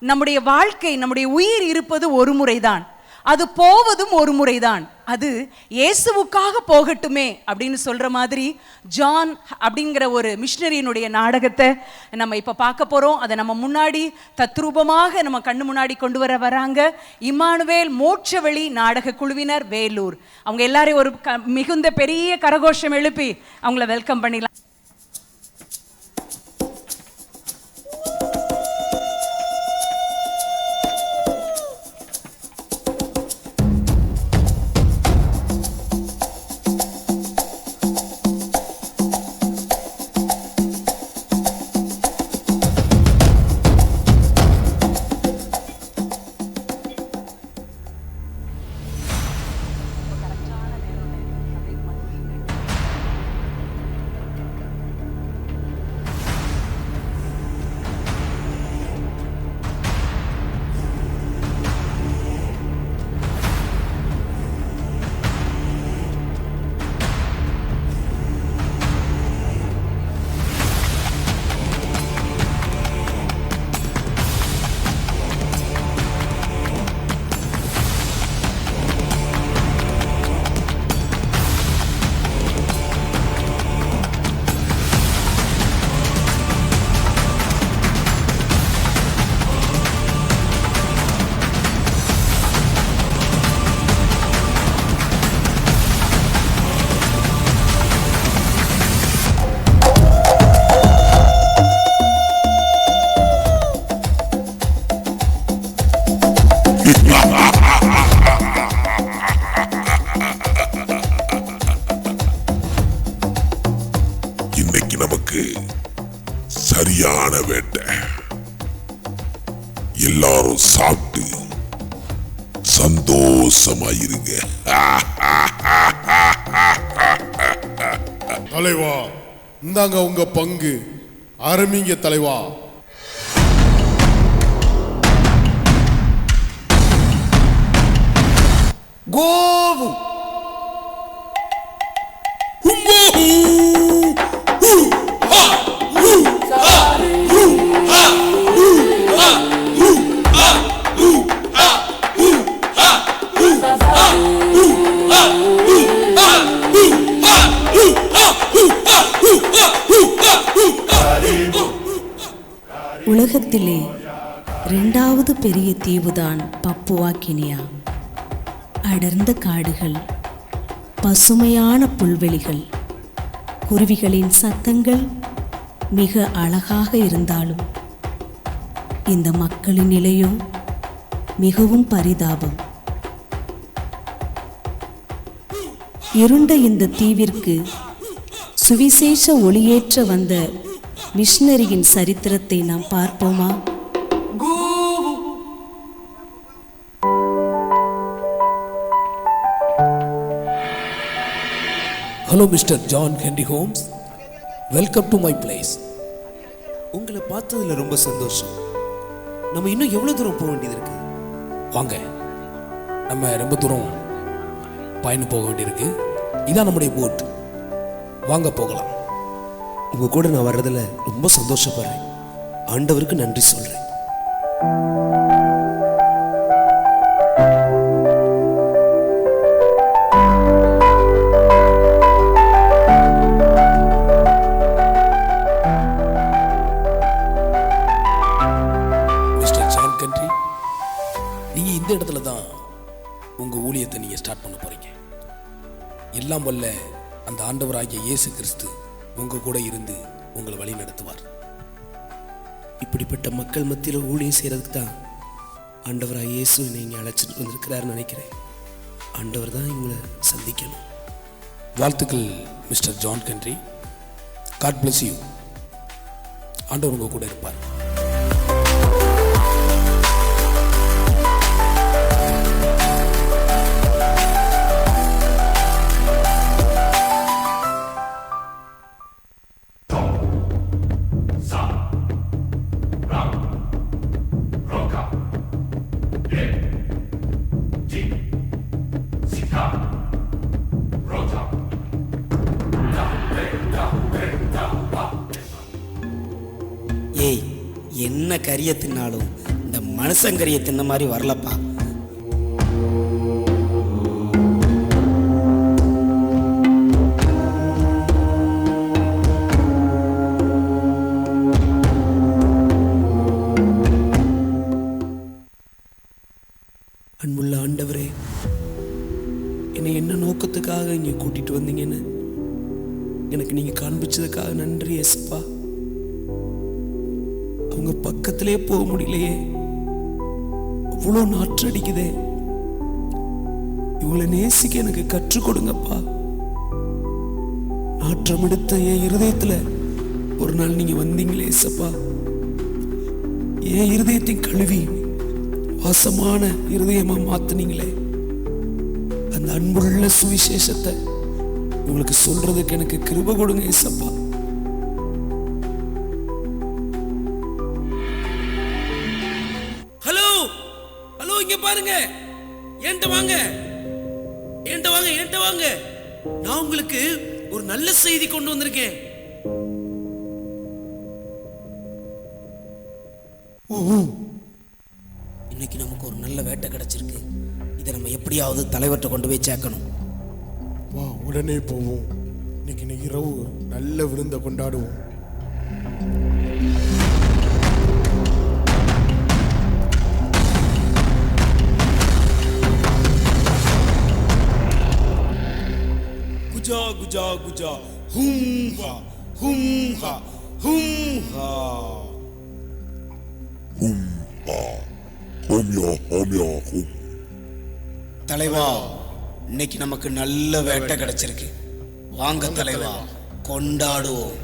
நம்முடைய வாழ்க்கை, நம்முடைய உயிர் இருப்பது ஒரு முறைதான், அது போவதும் ஒரு முறைதான். அது இயேசுவுக்காக போகட்டுமே அப்படின்னு சொல்ற மாதிரி ஜான் அப்படிங்கிற ஒரு மிஷனரியினுடைய நாடகத்தை நம்ம இப்போ பார்க்க போகிறோம். அதை நம்ம முன்னாடி தத்ரூபமாக நம்ம கண்ணு முன்னாடி கொண்டு வராங்க இம்மானுவேல் மோட்சவெளி நாடக குழுவினர், வேலூர். அவங்க எல்லாரையும் ஒரு மிகுந்த பெரிய கரகோஷம் எழுப்பி அவங்கள வெல்கம் பண்ணிடலாம். இன்னைக்கு நமக்கு சரியான வேட்டை. எல்லாரும் சாப்பிட்டு சந்தோஷமாயிருங்க. தலைவா, இந்தாங்க உங்க பங்கு, ஆரம்பிங்க தலைவா. கோவு உலகத்திலே 2வது பெரிய தீவுதான் பப்புவா கினியா. அடர்ந்த காடுகள், பசுமையான புல்வெளிகள், குருவிகளின் சத்தங்கள் மிக அழகாக இருந்தாலும் இந்த மக்களின் நிலையோ மிகவும் பரிதாபம். இருண்ட இந்த தீவிற்கு சுவிசேஷ ஒளியேற்ற வந்த மிஷனரியின் சரித்திரத்தை நாம் பார்ப்போமா? Hello mister John Henry Holmes, welcome to my place. உங்களை பார்த்ததுல ரொம்ப சந்தோஷம். நம்ம இன்னும் எவ்வளவு தூரம் போக வேண்டியது இருக்கு? வாங்க, நம்ம ரொம்ப தூரம் பயணம் போக வேண்டியிருக்கு. இதான் நம்முடைய போட், வாங்க போகலாம். உங்க கூட நான் வர்றதுல ரொம்ப சந்தோஷப்படுறேன். ஆண்டவருக்கு நன்றி சொல்றேன். மிஸ்டர் ஜான் கண்ட்ரி, நீங்க இந்த இடத்துல தான் உங்க ஊழியத்தை நீங்க ஸ்டார்ட் பண்ண போறீங்க. எல்லாம் வல்ல அந்த ஆண்டவராகிய இயேசு கிறிஸ்து உங்க கூட இருந்து உங்களை வழி நடத்துவார். இப்படிப்பட்ட மக்கள் மத்தியில் ஊழியம் செய்யறதுக்கு தான் ஆண்டவராக இயேசு நீங்க அழைச்சிட்டு வந்திருக்கிறாருன்னு நினைக்கிறேன். ஆண்டவர் தான் இவங்களை சந்திக்கணும். வாழ்த்துக்கள் mister John Country. God bless you. ஆண்டவர் உங்க கூட இருப்பார். ஏய், என்ன கரிய தின்னாலும் இந்த மனுஷங்கறியை தின்ன மாதிரி வரலப்பா. அன்புள்ள ஆண்டவரே, என்னை என்ன நோக்கத்துக்காக இங்கே கூட்டிட்டு வந்தீங்கன்னு எனக்கு நீங்க காண்பிச்சதுக்காக நன்றி ஏசப்பா. அவங்க பக்கத்திலே போக முடியலையே, அவ்வளோ நாற்றடிக்குதே. இவங்களை நேசிக்க எனக்கு கற்றுக் கொடுங்கப்பா. நாற்றம் எடுத்த என் இருதயத்துல ஒரு நாள் நீங்க வந்தீங்களே ஏசப்பா. என் இருதயத்தை கழுவி வாசமான இருதயமா மாத்தினீங்களே. அந்த அன்புள்ள சுவிசேஷத்தை உங்களுக்கு சொல்றதுக்கு எனக்கு கிருபை கொடுங்க ஏசப்பா. ஹலோ ஹலோ, இங்க பாருங்க, என்கிட்ட வாங்க, என்கிட்ட வாங்க, என்கிட்ட வாங்க. நான் உங்களுக்கு ஒரு நல்ல செய்தி கொண்டு வந்திருக்கேன். இன்னைக்கு நமக்கு ஒரு நல்ல வேட்டை கிடைச்சிருக்கு. இதை நம்ம எப்படியாவது தலைவர்கிட்ட கொண்டு போய் சேர்க்கணும். வா, உடனே போவோம். இன்னைக்கு இரவு நல்ல விருந்தை கொண்டாடுவோம். குஜா குஜா குஜா ஹும் ஹா ஹும் ஹா ஹும் ஹா. தலைவா, இன்னைக்கு நமக்கு நல்ல வேட்டை கிடைச்சிருக்கு. வாங்க தலைவா, கொண்டாடுவோம்.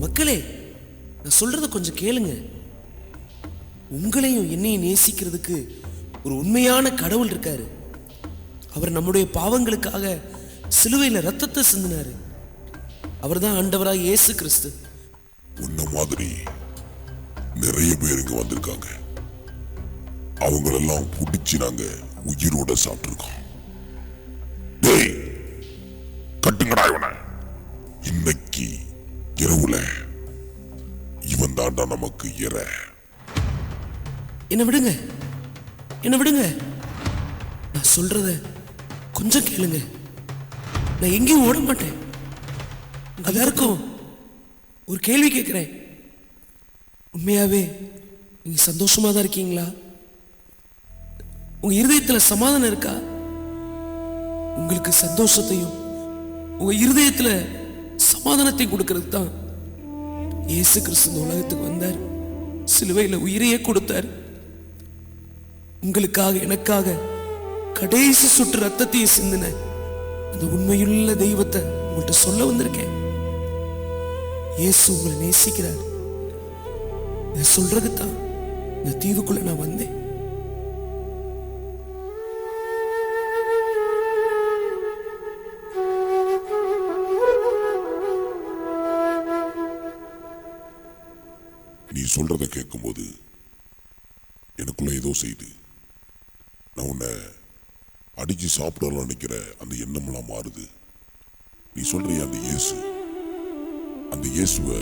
மக்களே, நான் சொல்றத கொஞ்சம் கேளுங்க. உங்களையும் என்னையும் நேசிக்கிறதுக்கு ஒரு உண்மையான கடவுள் இருக்காரு. அவர் நம்முடைய பாவங்களுக்காக சிலுவையில ரத்தத்தை சிந்தினாரு. அவர் தான் ஆண்டவராக இயேசு கிறிஸ்து. உன்ன மாதிரி நிறைய பேர் இங்க வந்திருக்காங்க. அவங்களெல்லாம் பிடிச்சு நாங்க உயிரோட சாப்பிட்டுருக்கோம். டேய், கட்டுங்கடா இவனை. இன்னைக்கு இரவுல இவன் தாண்டா நமக்கு இற. என்ன விடுங்க, என்ன விடுங்க. நான் சொல்றத கொஞ்சம் கேளுங்க. நான் எங்கேயும் ஓட மாட்டேன். எல்லாருக்கும் ஒரு கேள்வி கேட்கிறேன். உண்மையாவே நீங்க சந்தோஷமா தான் இருக்கீங்களா? உங்க இருதயத்துல சமாதானம் இருக்கா? உங்களுக்கு சந்தோஷத்தையும் உங்க இருதயத்துல சமாதானத்தையும் கொடுக்கிறது தான் இயேசு கிறிஸ்து இந்த உலகத்துக்கு வந்தார். சிலுவையில உயிரையே கொடுத்தார். உங்களுக்காக, எனக்காக கடைசி சுற்று ரத்தத்தையே சிந்தின அந்த உண்மையுள்ள தெய்வத்தை உங்கள்கிட்ட சொல்ல வந்திருக்கேன். இயேசு உங்களை நேசிக்கிறார். இதை சொல்றதுதான் இந்த தீவுக்குள்ள நான் வந்தேன். நீ சொல்றத கேட்கும்போது எனக்குள்ள ஏதோ செய்து நான் உன்னை அடிச்சு சாப்பிடலாம் நினைக்கிற அந்த எண்ணம்லாம் மாறுது. நீ சொல்றிய அந்த இயேசுவை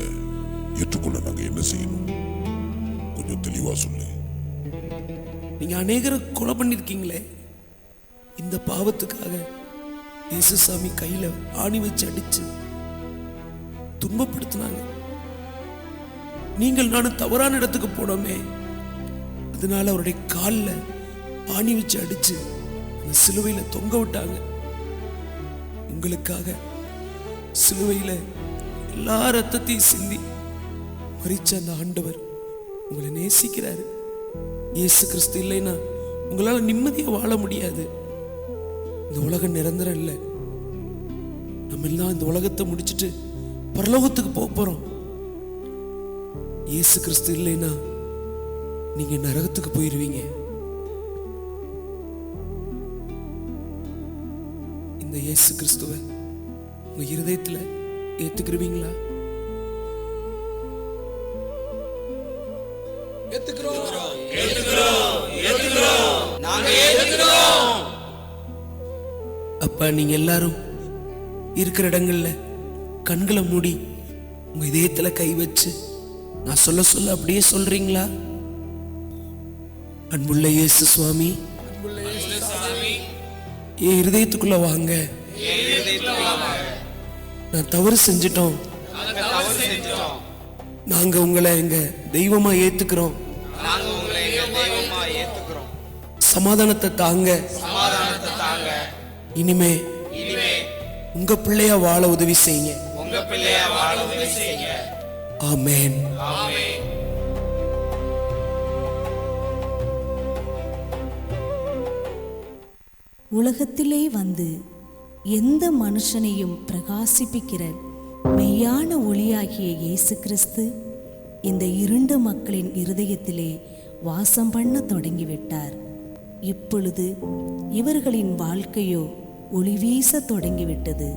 ஏற்றுக்கொள்ள நாங்க என்ன செய்யணும்? கொஞ்சம் தெளிவா சொல்லு. நீங்க அநேகரை கொலை பண்ணிருக்கீங்களே, இந்த பாவத்துக்காக இயேசு சாமி கையில ஆணி வச்சு அடிச்சு துன்பப்படுத்தினாங்க. நீங்கள் நானும் தவறான இடத்துக்கு போனோமே, அதனால அவருடைய காலில் ஆணி வச்சு அடிச்சு அந்த சிலுவையில தொங்க விட்டாங்க. உங்களுக்காக சிலுவையில எல்லா ரத்தத்தையும் சிந்தி மரிச்ச அந்த ஆண்டவர் உங்களை நேசிக்கிறாரு. இயேசு கிறிஸ்து இல்லைன்னா உங்களால நிம்மதியா வாழ முடியாது. இந்த உலகம் நிரந்தரம் இல்லை. நம்ம எல்லாம் இந்த உலகத்தை முடிச்சுட்டு பரலோகத்துக்கு போறோம். இயேசு கிறிஸ்து இல்லைன்னா நீங்க நரகத்துக்கு போயிருவீங்க. இந்த இயேசு கிறிஸ்துவை உங்க இருதயத்துல ஏத்துக்கிறீங்களா? ஏத்துக்கிறோம். அப்பா, நீங்க எல்லாரும் இருக்கிற இடங்கள்ல கண்களை மூடி உங்க இதயத்துல கை வச்சு நான் சொல்ல சொல்ல அப்படியே சொல்றீங்களா? அன்புள்ள இயேசு சுவாமி, என் இருதயத்துக்குள்ள வாங்க. நான் தவறு செஞ்சிட்டோம். நாங்க உங்களை எங்க தெய்வமா ஏத்துக்கிறோம். சமாதானத்தை தாங்க. இனிமே உங்க பிள்ளையா வாழ உதவி செய்யுங்க. ஆமென். உலகத்திலே வந்து எந்த மனுஷனையும் பிரகாசிப்பிக்கிற மெய்யான ஒளியாகிய இயேசு கிறிஸ்து இந்த இருண்ட மக்களின் இருதயத்திலே வாசம் பண்ண தொடங்கிவிட்டார். இப்பொழுது இவர்களின் வாழ்க்கையோ ஒளி வீச தொடங்கிவிட்டது.